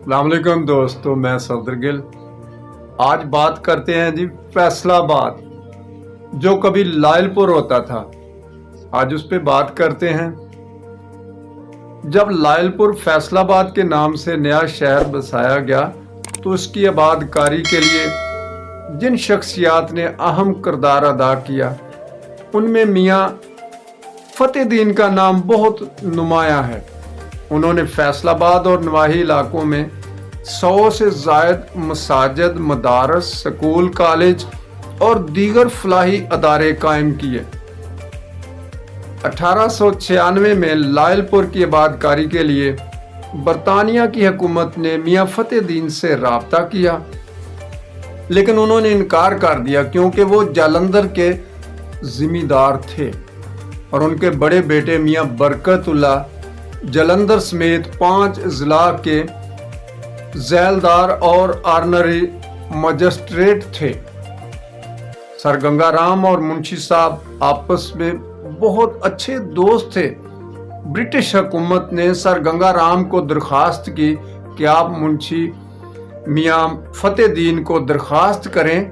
अस्सलाम वालेकुम दोस्तों, मैं सफदर गिल। आज बात करते हैं जी फैसलाबाद, जो कभी लायलपुर होता था। आज उस पे बात करते हैं। जब लायलपुर फैसलाबाद के नाम से नया शहर बसाया गया तो उसकी आबादकारी के लिए जिन शख्सियात ने अहम किरदार अदा किया उनमें मियाँ फतेहदीन का नाम बहुत नुमायां है। उन्होंने फैसलाबाद और नवाही इलाकों में 100 से ज़ायद मसाजिद, मदारस, स्कूल, कॉलेज और दीगर फलाही अदारे कायम किए। 1896 में लायलपुर की आबादकारी के लिए बरतानिया की हुकूमत ने मियाँ फतेहदीन से राब्ता किया, लेकिन उन्होंने इनकार कर दिया क्योंकि वो जालंधर के जिम्मेदार थे और उनके बड़े बेटे मियाँ बरकतुल्लाह जालंधर समेत 5 अजला के ज़ैलदार और ऑनरी मजिस्ट्रेट थे। सर गंगाराम और मुंशी साहब आपस में बहुत अच्छे दोस्त थे। ब्रिटिश हुकूमत ने सर गंगाराम को दरख्वास्त की कि आप मुंशी मियाँ फतेहदीन को दरख्वास्त करें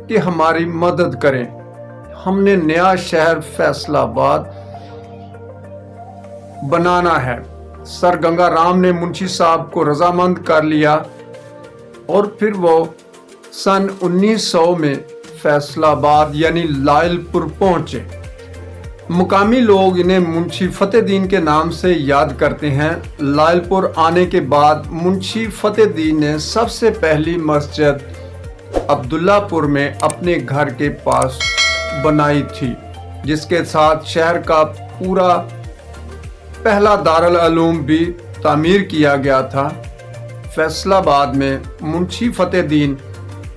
कि हमारी मदद करें, हमने नया शहर फैसलाबाद बनाना है। सर गंगाराम ने मुंशी साहब को रजामंद कर लिया और फिर वो सन 1900 में फैसलाबाद यानी लायलपुर पहुंचे। मुकामी लोग इन्हें मुंशी फतेहदीन के नाम से याद करते हैं। लायलपुर आने के बाद मुंशी फतेहदीन ने सबसे पहली मस्जिद अब्दुल्लापुर में अपने घर के पास बनाई थी, जिसके साथ शहर का पूरा पहला दारुल उलूम भी तामीर किया गया था। फैसलाबाद में मुंशी फतेहदीन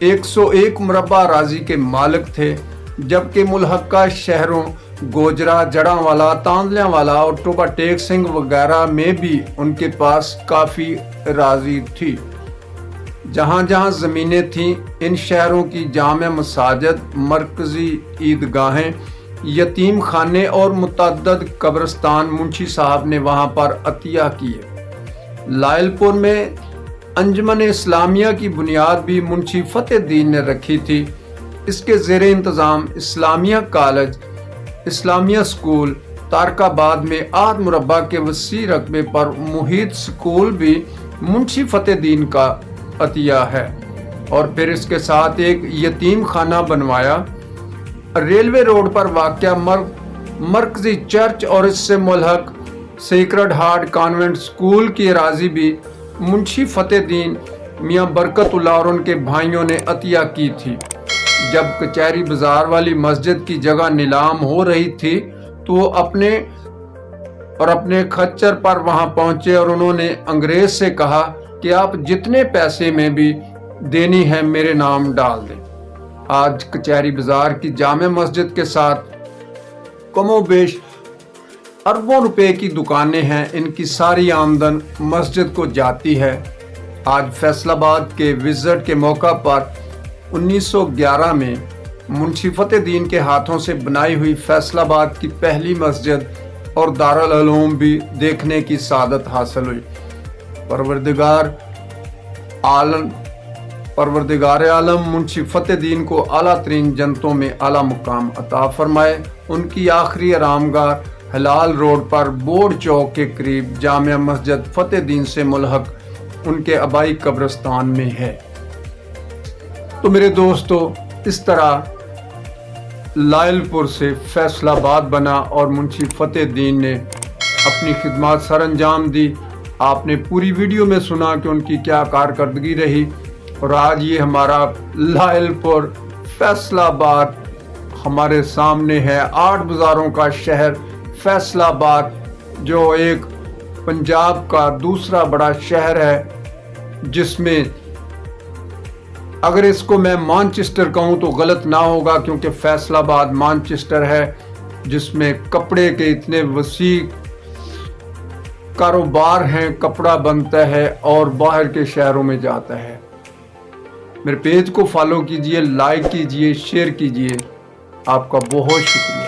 101 मुरब्बा अराज़ी के मालिक थे, जबकि मुल्हक्का शहरों गोजरा, जड़ांवाला, तांदलियांवाला और टोबा टेक सिंह वगैरह में भी उनके पास काफ़ी अराज़ी थी। जहाँ जहाँ ज़मीनें थीं, इन शहरों की जामे मसाजिद, मरकज़ी ईदगाहें, यतीम खाने और मुतअद्दिद कब्रिस्तान मुंशी साहब ने वहाँ पर अतिया किए। लायलपुर में अंजुमन इस्लामिया की बुनियाद भी मुंशी फतेहदीन ने रखी थी। इसके ज़ेरे इंतज़ाम इस्लामिया कॉलेज, इस्लामिया स्कूल, तारकाबाद में 8 मुरब्बा के वसी रकबे पर मुहित स्कूल भी मुंशी फतेहदीन का अतिया है। और फिर इसके साथ एक यतीम खाना बनवाया। रेलवे रोड पर वाक़या मरकजी चर्च और इससे मुल्हक सेक्रेड हार्ट कॉन्वेंट स्कूल की अराज़ी भी मुंशी फतेहदीन, मियाँ बरकतुल्लाह और उनके भाइयों ने अतिया की थी। जब कचहरी बाजार वाली मस्जिद की जगह नीलाम हो रही थी तो वो अपने खच्चर पर वहां पहुंचे और उन्होंने अंग्रेज से कहा कि आप जितने पैसे में भी देनी है मेरे नाम डाल दें। आज कचहरी बाजार की जामे मस्जिद के साथ कमोबेश अरबों रुपए की दुकानें हैं। इनकी सारी आमदन मस्जिद को जाती है। आज फैसलाबाद के विजिट के मौका पर 1911 में मुंशी फतेहदीन के हाथों से बनाई हुई फैसलाबाद की पहली मस्जिद और दारुल उलूम भी देखने की सादत हासिल हुई। परवरदिगार आलम मुंशी फतेहदीन को आला तरीन जन्नतों में आला मुकाम अता फरमाए। उनकी आखिरी आरामगाह हलाल रोड पर बोर्ड चौक के करीब जामिया मस्जिद फतेहदीन से मुल्हक उनके आबाई कब्रिस्तान में है। तो मेरे दोस्तों, इस तरह लायलपुर से फैसलाबाद बना और मुंशी फतेहदीन ने अपनी खिदमत सर अंजाम दी। आपने पूरी वीडियो में सुना कि उनकी क्या कारकर्दगी रही और आज ये हमारा लायलपुर फैसलाबाद हमारे सामने है। 8 बाज़ारों का शहर फैसलाबाद, जो एक पंजाब का दूसरा बड़ा शहर है, जिसमें अगर इसको मैं मानचेस्टर कहूँ तो गलत ना होगा, क्योंकि फैसलाबाद मानचेस्टर है जिसमें कपड़े के इतने वसी कारोबार हैं, कपड़ा बनता है और बाहर के शहरों में जाता है। मेरे पेज को फॉलो कीजिए, लाइक कीजिए, शेयर कीजिए। आपका बहुत शुक्रिया।